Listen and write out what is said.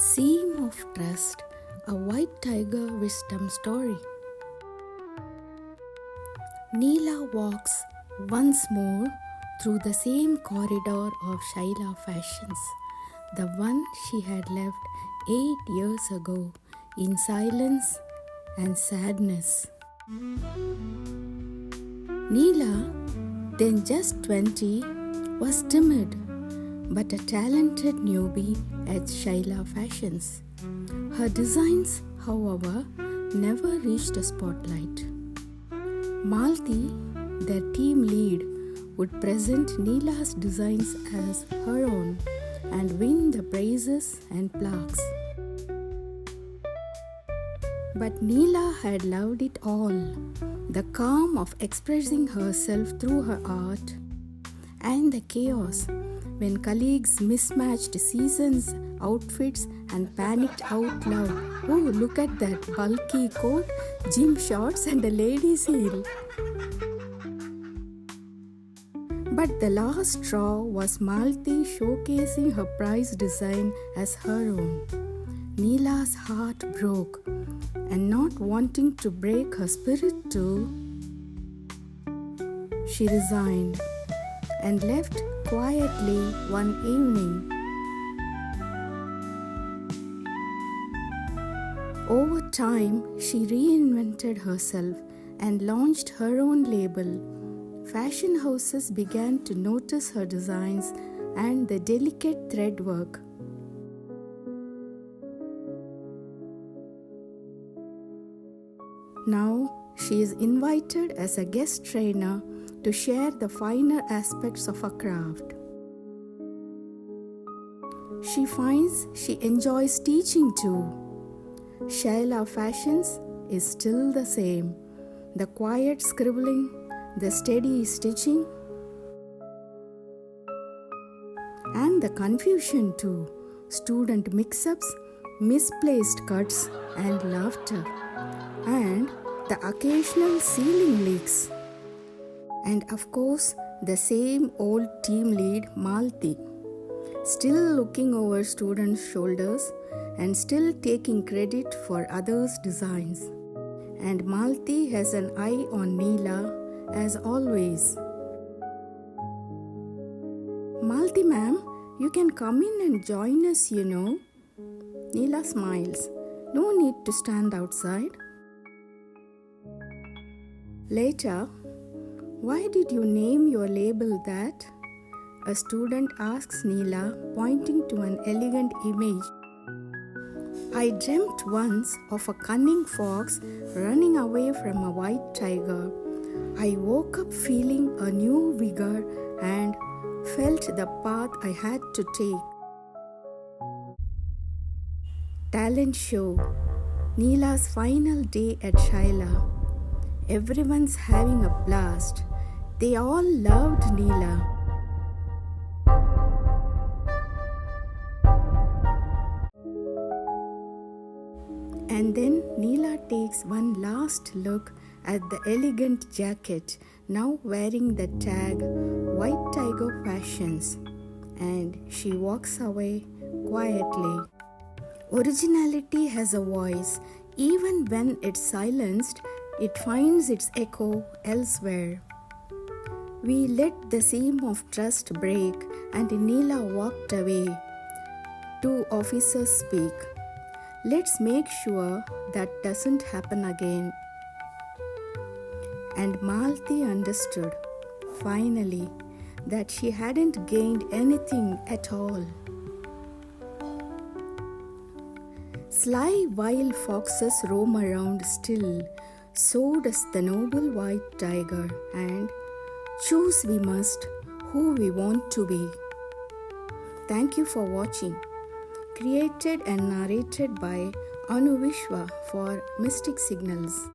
Seam of Trust, a white tiger wisdom story. Neela walks once more through the same corridor of Shaila Fashions, the one she had left 8 years ago in silence and sadness. Neela, then just 20, was timid but a talented newbie at Shaila Fashions. Her designs, however, never reached a spotlight. Malti, their team lead, would present Neela's designs as her own and win the praises and plaques. But Neela had loved it all, the calm of expressing herself through her art, and the chaos when colleagues mismatched seasons, outfits and panicked out loud. Oh, look at that bulky coat, gym shorts and a lady's heel. But the last straw was Malti showcasing her prize design as her own. Neela's heart broke, and not wanting to break her spirit too, she resigned and left quietly one evening. Over time, she reinvented herself and launched her own label. Fashion houses began to notice her designs and the delicate thread work. Now, she is invited as a guest trainer to share the finer aspects of her craft. She finds she enjoys teaching too. Shaila Fashions is still the same. The quiet scribbling, the steady stitching, and the confusion too. Student mix-ups, misplaced cuts and laughter, and the occasional ceiling leaks. And of course, the same old team lead Malti, still looking over students' shoulders and still taking credit for others' designs. And Malti has an eye on Neela as always. Malti ma'am, you can come in and join us, you know. Neela smiles. No need to stand outside. Later, why did you name your label that? A student asks Neela, pointing to an elegant image. I dreamt once of a cunning fox running away from a white tiger. I woke up feeling a new vigor and felt the path I had to take. Talent show. Neela's final day at Shaila. Everyone's having a blast. They all loved Neela. And then Neela takes one last look at the elegant jacket, now wearing the tag White Tiger Fashions, and she walks away quietly. Originality has a voice. Even when it's silenced, it finds its echo elsewhere. We let the seam of trust break, and Neela walked away. 2 officers speak. Let's make sure that doesn't happen again. And Malti understood, finally, that she hadn't gained anything at all. Sly wild foxes roam around still, so does the noble white tiger, and choose we must who we want to be. Thank you for watching. Created and narrated by Vishwa for Mystic Signals.